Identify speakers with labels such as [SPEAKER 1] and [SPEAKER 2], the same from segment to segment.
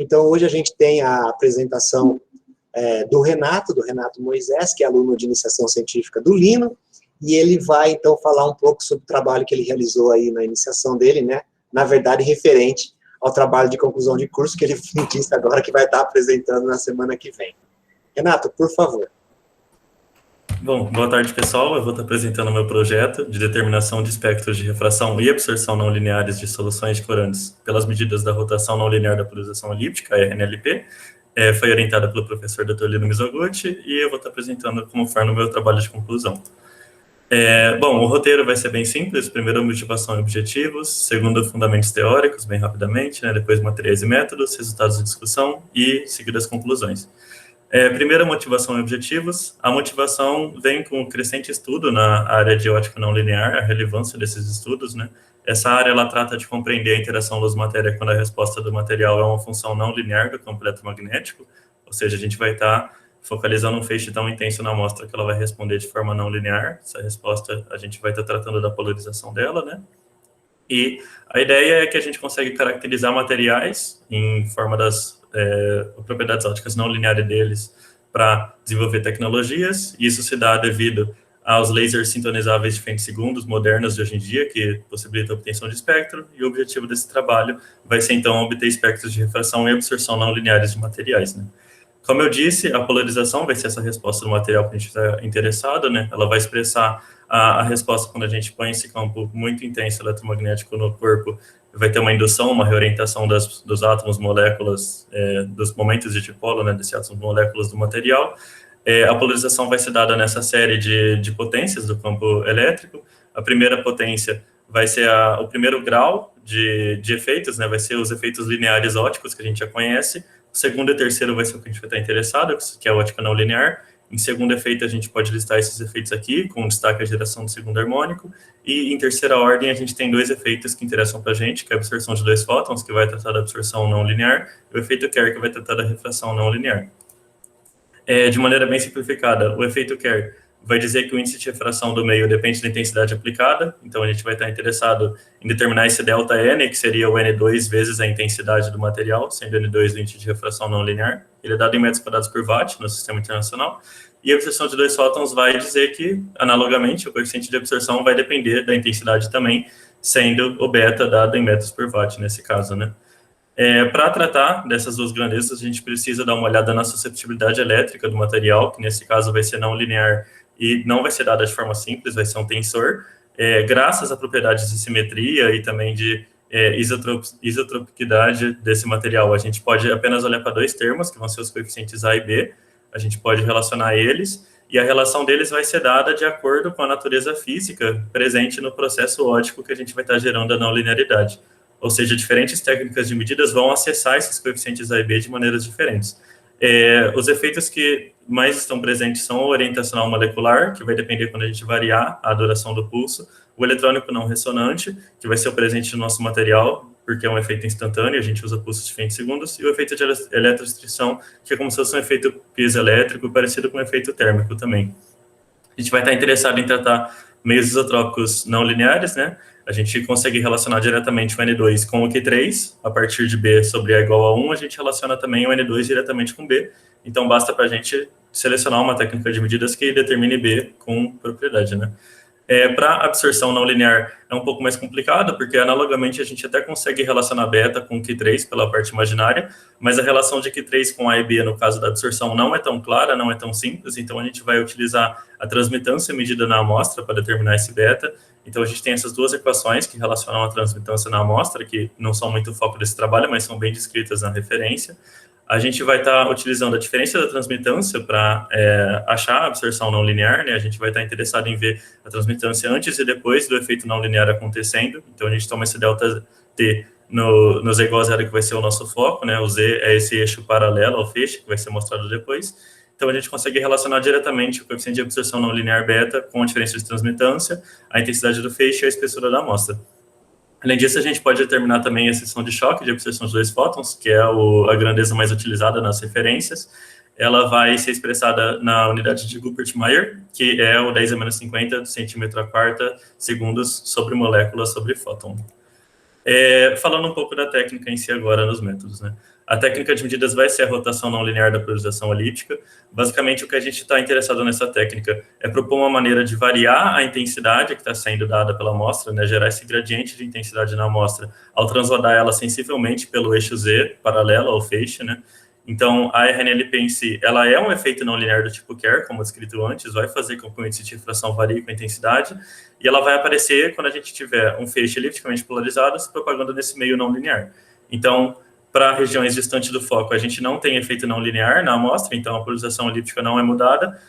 [SPEAKER 1] Então, hoje a gente tem a apresentação do Renato Moisés, que é aluno de iniciação científica do Lino, e ele vai, então, falar um pouco sobre o trabalho que ele realizou aí na iniciação dele, né? Na verdade, referente ao trabalho de conclusão de curso que ele disse agora que vai estar apresentando na semana que vem. Renato, por favor.
[SPEAKER 2] Bom, boa tarde, pessoal. Eu vou estar apresentando o meu projeto de determinação de espectros de refração e absorção não lineares de soluções de corantes pelas medidas da rotação não linear da polarização elíptica, a RNLP. Foi orientada pelo professor Dr. Lino Mizoguchi, e eu vou estar apresentando como forma o meu trabalho de conclusão. Bom, o roteiro vai ser bem simples. Primeiro, motivação e objetivos. Segundo, fundamentos teóricos, bem rapidamente, né? Depois, materiais e métodos, resultados de discussão e seguir as conclusões. Primeiro, motivação e objetivos. A motivação vem com o crescente estudo na área de ótica não linear, a relevância desses estudos, né? Essa área, ela trata de compreender a interação luz-matéria quando a resposta do material é uma função não linear do campo eletromagnético, ou seja, a gente vai estar focalizando um feixe tão intenso na amostra que ela vai responder de forma não linear. Essa resposta, a gente vai estar tratando da polarização dela, né? E a ideia é que a gente consegue caracterizar materiais em forma das propriedades ópticas não lineares deles para desenvolver tecnologias. Isso se dá devido aos lasers sintonizáveis de femtosegundos modernos de hoje em dia, que possibilitam a obtenção de espectro, e o objetivo desse trabalho vai ser, então, obter espectros de refração e absorção não lineares de materiais, né? Como eu disse, a polarização vai ser essa resposta do material que a gente está interessado, né? Ela vai expressar a resposta quando a gente põe esse campo muito intenso eletromagnético no corpo, vai ter uma indução, uma reorientação dos átomos, moléculas, dos momentos de dipolo, né, desses átomos, moléculas do material. A polarização vai ser dada nessa série de potências do campo elétrico. A primeira potência vai ser o primeiro grau de efeitos, né, vai ser os efeitos lineares ópticos que a gente já conhece. O segundo e terceiro vai ser o que a gente vai estar interessado, que é a ótica não linear. Em segundo efeito, a gente pode listar esses efeitos aqui, com destaque à geração do segundo harmônico. E em terceira ordem, a gente tem dois efeitos que interessam para a gente, que é a absorção de dois fótons, que vai tratar da absorção não linear, e o efeito Kerr, que vai tratar da refração não linear. De maneira bem simplificada, o efeito Kerr vai dizer que o índice de refração do meio depende da intensidade aplicada, então a gente vai estar interessado em determinar esse delta N, que seria o N2 vezes a intensidade do material, sendo N2 o índice de refração não linear. Ele é dado em metros quadrados por watt no sistema internacional, e a absorção de dois fótons vai dizer que, analogamente, o coeficiente de absorção vai depender da intensidade também, sendo o beta dado em metros por watt nesse caso, né? Para tratar dessas duas grandezas, a gente precisa dar uma olhada na susceptibilidade elétrica do material, que nesse caso vai ser não linear e não vai ser dada de forma simples, vai ser um tensor. Graças a propriedades de simetria e também de isotropicidade desse material, a gente pode apenas olhar para dois termos, que vão ser os coeficientes A e B, a gente pode relacionar eles, e a relação deles vai ser dada de acordo com a natureza física presente no processo óptico que a gente vai estar gerando a não linearidade. Ou seja, diferentes técnicas de medidas vão acessar esses coeficientes A e B de maneiras diferentes. Os efeitos que mais estão presentes são o orientacional molecular, que vai depender quando a gente variar a duração do pulso, o eletrônico não ressonante, que vai ser o presente no nosso material, porque é um efeito instantâneo, a gente usa pulsos de 20 segundos, e o efeito de eletrorestrição, que é como se fosse um efeito piezoelétrico, parecido com um efeito térmico também. A gente vai estar interessado em tratar meios isotrópicos não lineares, né? A gente consegue relacionar diretamente o N2 com o Q3, a partir de B sobre A igual a 1, a gente relaciona também o N2 diretamente com B, então basta para a gente selecionar uma técnica de medidas que determine B com propriedade, né? Para absorção não linear é um pouco mais complicado, porque analogamente a gente até consegue relacionar beta com Q3 pela parte imaginária, mas a relação de Q3 com A e B no caso da absorção não é tão clara, não é tão simples, então a gente vai utilizar a transmitância medida na amostra para determinar esse beta. Então a gente tem essas duas equações que relacionam a transmitância na amostra, que não são muito o foco desse trabalho, mas são bem descritas na referência. A gente vai estar utilizando a diferença da transmitância para achar a absorção não linear, né? A gente vai estar interessado em ver a transmitância antes e depois do efeito não linear acontecendo. Então, a gente toma esse delta T no Z igual a zero, que vai ser o nosso foco, né? O Z é esse eixo paralelo ao feixe, que vai ser mostrado depois. Então, a gente consegue relacionar diretamente o coeficiente de absorção não linear beta com a diferença de transmitância, a intensidade do feixe e a espessura da amostra. Além disso, a gente pode determinar também a seção de choque de absorção de dois fótons, que é a grandeza mais utilizada nas referências. Ela vai ser expressada na unidade de Guppert-Meyer, que é o 10 a menos 50 do centímetro a quarta segundos sobre molécula sobre fóton. Falando um pouco da técnica em si agora nos métodos, né? A técnica de medidas vai ser a rotação não linear da polarização elíptica. Basicamente, o que a gente está interessado nessa técnica é propor uma maneira de variar a intensidade que está sendo dada pela amostra, né, gerar esse gradiente de intensidade na amostra, ao transrodar ela sensivelmente pelo eixo Z, paralelo ao feixe, né. Então, a RNLP em si, ela é um efeito não linear do tipo Kerr, como descrito antes, vai fazer com que o índice de refração varie com a intensidade, e ela vai aparecer quando a gente tiver um feixe elipticamente polarizado se propagando nesse meio não linear. Então, para regiões distantes do foco, a gente não tem efeito não linear na amostra, então a polarização elíptica não é mudada.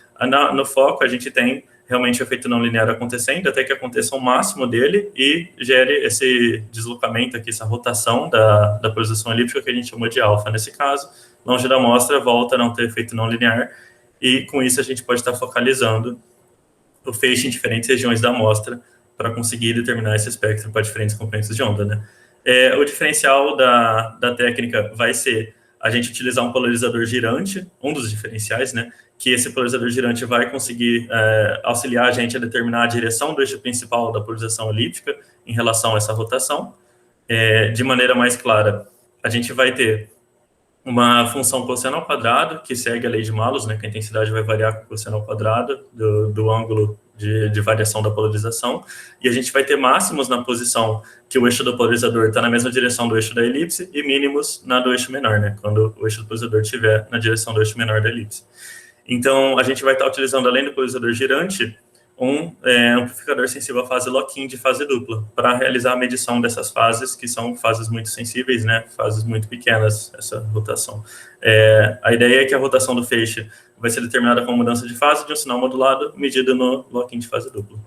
[SPEAKER 2] No foco, a gente tem realmente o efeito não linear acontecendo, até que aconteça o máximo dele e gere esse deslocamento aqui, essa rotação da polarização elíptica que a gente chamou de alfa nesse caso. Longe da amostra, volta a não ter efeito não linear, e com isso a gente pode estar focalizando o feixe em diferentes regiões da amostra para conseguir determinar esse espectro para diferentes componentes de onda, né? O diferencial da técnica vai ser a gente utilizar um polarizador girante, um dos diferenciais, né? Que esse polarizador girante vai conseguir auxiliar a gente a determinar a direção do eixo principal da polarização elíptica em relação a essa rotação. De maneira mais clara, a gente vai ter uma função cosseno ao quadrado, que segue a lei de Malus, né, que a intensidade vai variar com o cosseno ao quadrado do ângulo de variação da polarização, e a gente vai ter máximos na posição que o eixo do polarizador está na mesma direção do eixo da elipse, e mínimos na do eixo menor, né, quando o eixo do polarizador estiver na direção do eixo menor da elipse. Então, a gente vai estar utilizando, além do polarizador girante, um amplificador sensível à fase lock-in de fase dupla, para realizar a medição dessas fases, que são fases muito sensíveis, né, fases muito pequenas, essa rotação. A ideia é que a rotação do feixe vai ser determinada com mudança de fase de um sinal modulado, medida no lock-in de fase dupla.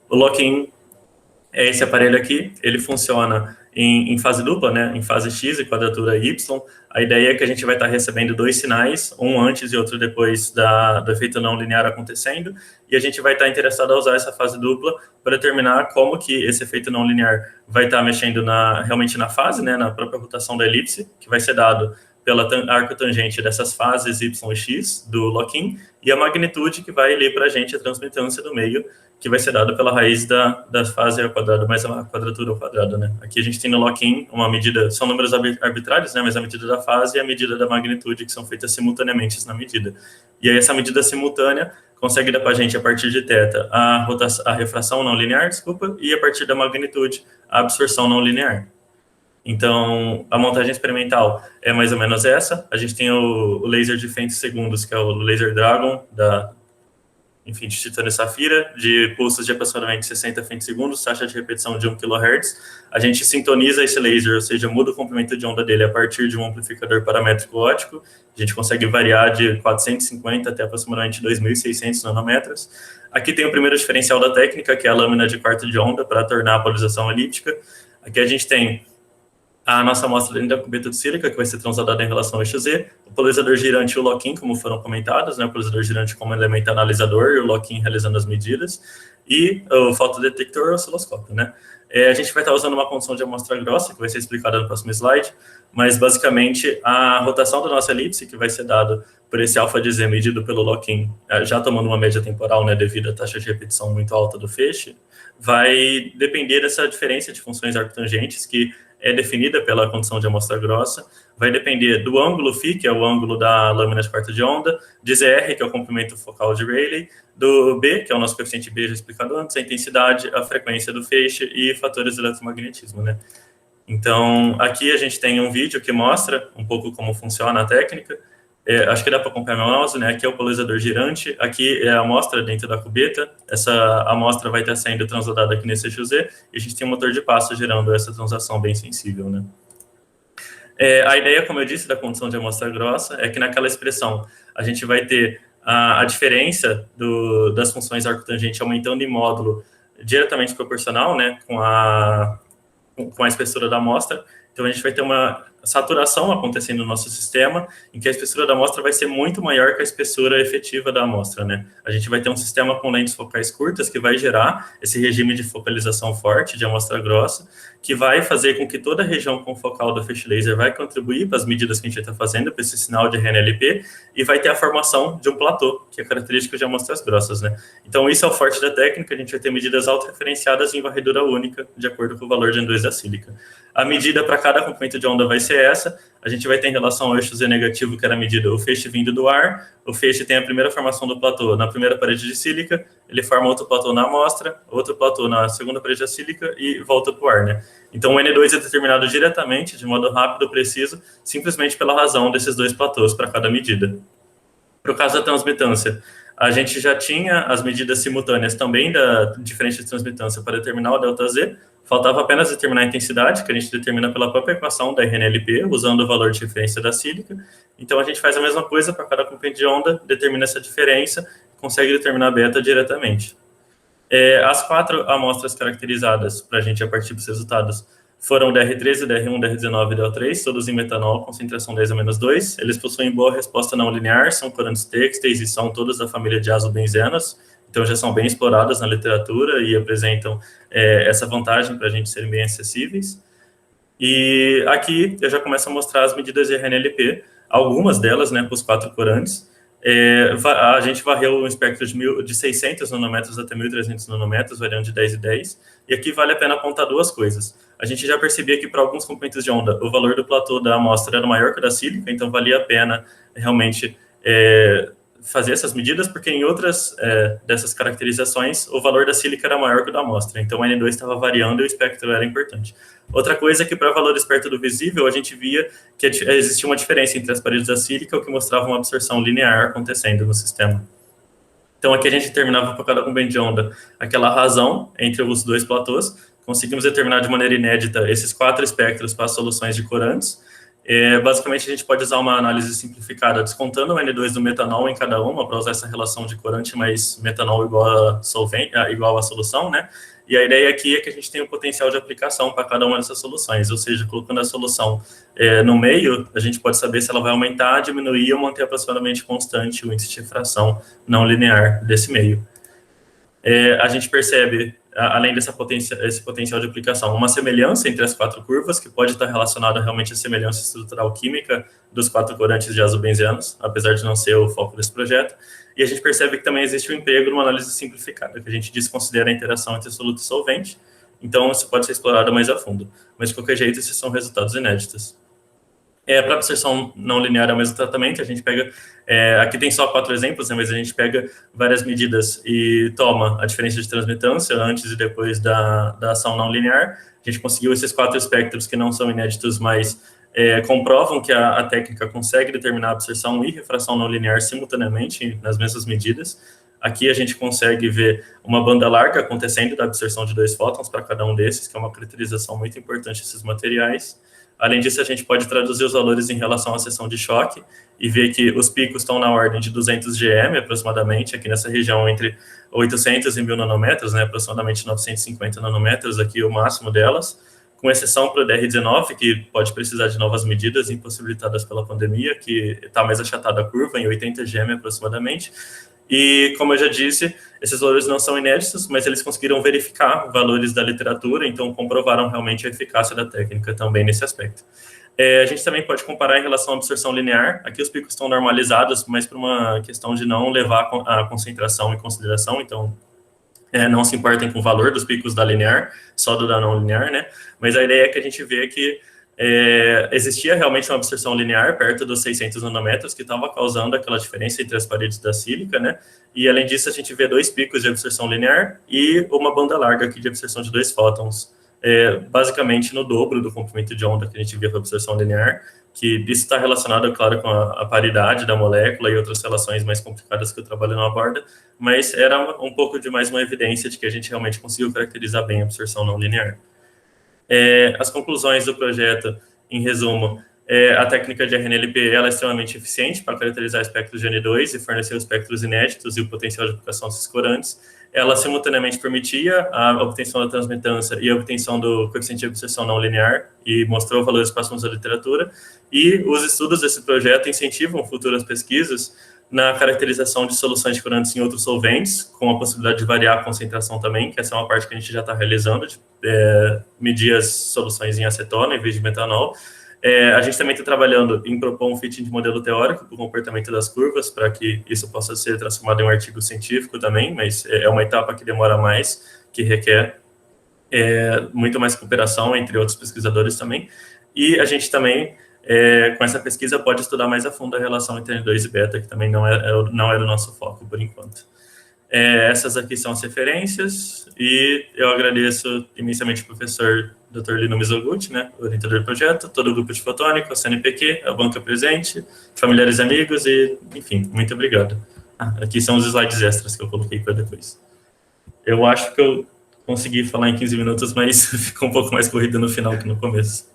[SPEAKER 2] O lock-in é esse aparelho aqui, ele funciona em fase dupla, né, em fase X e quadratura Y. A ideia é que a gente vai estar recebendo dois sinais, um antes e outro depois do efeito não linear acontecendo, e a gente vai estar interessado a usar essa fase dupla para determinar como que esse efeito não linear vai estar mexendo realmente na fase, né, na própria rotação da elipse, que vai ser dado pela arco tangente dessas fases Y e X do lock-in, e a magnitude que vai ler para a gente a transmitância do meio, que vai ser dado pela raiz da fase ao quadrado mais a quadratura ao quadrado, né? Aqui a gente tem no lock-in uma medida, são números arbitrários, né? Mas a medida da fase e a medida da magnitude, que são feitas simultaneamente na medida. E aí essa medida simultânea consegue dar para a gente, a partir de θ, a refração não linear, e a partir da magnitude, a absorção não linear. Então, a montagem experimental é mais ou menos essa. A gente tem o laser de fentes segundos, que é o Laser Dragon, de titânio e safira, de pulsos de aproximadamente 60 fentes segundos, taxa de repetição de 1 kHz. A gente sintoniza esse laser, ou seja, muda o comprimento de onda dele a partir de um amplificador paramétrico óptico. A gente consegue variar de 450 até aproximadamente 2.600 nanômetros. Aqui tem o primeiro diferencial da técnica, que é a lâmina de quarto de onda, para tornar a polarização elíptica. Aqui a gente tem a nossa amostra dentro da cubeta de sílica, que vai ser transladada em relação ao eixo Z, o polarizador girante e o lock-in, como foram comentados, né, o polarizador girante como elemento analisador e o lock-in realizando as medidas, e o fotodetector e o osciloscópio, né. A gente vai estar usando uma condição de amostra grossa, que vai ser explicada no próximo slide, mas basicamente a rotação da nossa elipse, que vai ser dado por esse alfa de Z medido pelo lock-in, já tomando uma média temporal, né, devido à taxa de repetição muito alta do feixe, vai depender dessa diferença de funções arctangentes, que é definida pela condição de amostra grossa, vai depender do ângulo φ, que é o ângulo da lâmina de quarto de onda, de ZR, que é o comprimento focal de Rayleigh, do B, que é o nosso coeficiente B já explicado antes, a intensidade, a frequência do feixe e fatores do eletromagnetismo, né? Então, aqui a gente tem um vídeo que mostra um pouco como funciona a técnica. Acho que dá para acompanhar meu mouse, né? Aqui é o polarizador girante, aqui é a amostra dentro da cubeta, essa amostra vai estar sendo transladada aqui nesse eixo Z, e a gente tem um motor de passo gerando essa translação bem sensível, né? A ideia, como eu disse, da condição de amostra grossa é que naquela expressão a gente vai ter a diferença das funções arcotangente aumentando em módulo diretamente proporcional, né, com a espessura da amostra. Então, a gente vai ter uma saturação acontecendo no nosso sistema, em que a espessura da amostra vai ser muito maior que a espessura efetiva da amostra, né? A gente vai ter um sistema com lentes focais curtas que vai gerar esse regime de focalização forte, de amostra grossa, que vai fazer com que toda a região confocal do feixe laser vai contribuir para as medidas que a gente está fazendo, para esse sinal de RNLP, e vai ter a formação de um platô, que é característica de amostras grossas, né? Então, isso é o forte da técnica, a gente vai ter medidas autorreferenciadas em varredura única, de acordo com o valor de N2 da sílica. A medida para cada comprimento de onda vai ser ser essa. A gente vai ter em relação ao eixo Z negativo, que era a medida, o feixe vindo do ar. O feixe tem a primeira formação do platô na primeira parede de sílica, ele forma outro platô na amostra, outro platô na segunda parede da sílica e volta para o ar, né? Então, o N2 é determinado diretamente, de modo rápido, preciso, simplesmente pela razão desses dois platôs para cada medida. Para o caso da transmitância, a gente já tinha as medidas simultâneas também da diferença de transmitância para determinar o ΔZ, faltava apenas determinar a intensidade, que a gente determina pela própria equação da RNLP, usando o valor de referência da sílica. Então, a gente faz a mesma coisa para cada comprimento de onda, determina essa diferença, consegue determinar a beta diretamente. As 4 amostras caracterizadas para a gente a partir dos resultados foram DR13, DR1, DR19 e DO3, todos em metanol, concentração 10-2. Eles possuem boa resposta não linear, são corantes têxteis e são todas da família de azobenzenas, então já são bem exploradas na literatura e apresentam essa vantagem para a gente serem bem acessíveis. E aqui eu já começo a mostrar as medidas de RNLP, algumas delas, né, para os 4 corantes. A gente varreu um espectro de 600 nanômetros até 1.300 nanômetros, variando de 10 e 10, e aqui vale a pena apontar 2 coisas. A gente já percebia que para alguns comprimentos de onda, o valor do platô da amostra era maior que o da sílica, então valia a pena realmente fazer essas medidas, porque em outras dessas caracterizações, o valor da sílica era maior que o da amostra, então o N2 estava variando e o espectro era importante. Outra coisa é que para valores perto do visível, a gente via que existia uma diferença entre as paredes da sílica, o que mostrava uma absorção linear acontecendo no sistema. Então aqui a gente determinava para cada comprimento de onda aquela razão entre os dois platôs, conseguimos determinar de maneira inédita esses 4 espectros para as soluções de corantes. Basicamente, a gente pode usar uma análise simplificada, descontando o N2 do metanol em cada uma, para usar essa relação de corante mais metanol igual a solução, né? E a ideia aqui é que a gente tem um potencial de aplicação para cada uma dessas soluções, ou seja, colocando a solução no meio, a gente pode saber se ela vai aumentar, diminuir ou manter aproximadamente constante o índice de refração não linear desse meio. A gente percebe, além desse potencial de aplicação, uma semelhança entre as 4 curvas, que pode estar relacionada realmente à semelhança estrutural química dos 4 corantes de azobenzeanos, apesar de não ser o foco desse projeto. E a gente percebe que também existe um emprego numa análise simplificada, que a gente desconsidera a interação entre soluto e solvente, então isso pode ser explorado mais a fundo. Mas, de qualquer jeito, esses são resultados inéditos. Para absorção não linear é o mesmo tratamento, a gente pega, aqui tem só 4 exemplos, né, mas a gente pega várias medidas e toma a diferença de transmitância antes e depois da ação não linear. A gente conseguiu esses 4 espectros que não são inéditos, mas comprovam que a técnica consegue determinar a absorção e refração não linear simultaneamente nas mesmas medidas. Aqui a gente consegue ver uma banda larga acontecendo da absorção de 2 fótons para cada um desses, que é uma caracterização muito importante desses materiais. Além disso, a gente pode traduzir os valores em relação à seção de choque e ver que os picos estão na ordem de 200 GM, aproximadamente, aqui nessa região entre 800 e 1.000 nanômetros, né, aproximadamente 950 nanômetros, aqui o máximo delas, com exceção para o DR19, que pode precisar de novas medidas impossibilitadas pela pandemia, que está mais achatada a curva, em 80 GM aproximadamente. E, como eu já disse, esses valores não são inéditos, mas eles conseguiram verificar valores da literatura, então comprovaram realmente a eficácia da técnica também nesse aspecto. A gente também pode comparar em relação à absorção linear. Aqui os picos estão normalizados, mas por uma questão de não levar a concentração em consideração, então não se importem com o valor dos picos da linear, só do da não linear, né? Mas a ideia é que a gente vê que existia realmente uma absorção linear perto dos 600 nanômetros, que estava causando aquela diferença entre as paredes da sílica, né? E, além disso, a gente vê 2 picos de absorção linear e uma banda larga aqui de absorção de 2 fótons, basicamente no dobro do comprimento de onda que a gente via para absorção linear, que isso está relacionado, claro, com a paridade da molécula e outras relações mais complicadas que o trabalho não aborda, mas era um pouco de mais uma evidência de que a gente realmente conseguiu caracterizar bem a absorção não linear. As conclusões do projeto, em resumo, a técnica de RNLP ela é extremamente eficiente para caracterizar espectros de N2 e fornecer os espectros inéditos e o potencial de aplicação desses corantes. Ela simultaneamente permitia a obtenção da transmitância e a obtenção do coeficiente de absorção não linear e mostrou valores próximos à literatura. E os estudos desse projeto incentivam futuras pesquisas na caracterização de soluções de corantes em outros solventes, com a possibilidade de variar a concentração também, que essa é uma parte que a gente já está realizando, de medir as soluções em acetona em vez de metanol. A gente também está trabalhando em propor um fitting de modelo teórico para o comportamento das curvas, para que isso possa ser transformado em um artigo científico também, mas é uma etapa que demora mais, que requer muito mais cooperação entre outros pesquisadores também. E a gente também, com essa pesquisa, pode estudar mais a fundo a relação entre N2 e beta, que também não era o nosso foco por enquanto. Essas aqui são as referências, e eu agradeço imensamente ao professor Dr. Lino Mizoguchi, né, orientador do projeto, todo o grupo de fotônica, a CNPq, a banca presente, familiares e amigos, e, enfim, muito obrigado. Aqui são os slides extras que eu coloquei para depois. Eu acho que eu consegui falar em 15 minutos, mas ficou um pouco mais corrido no final que no começo.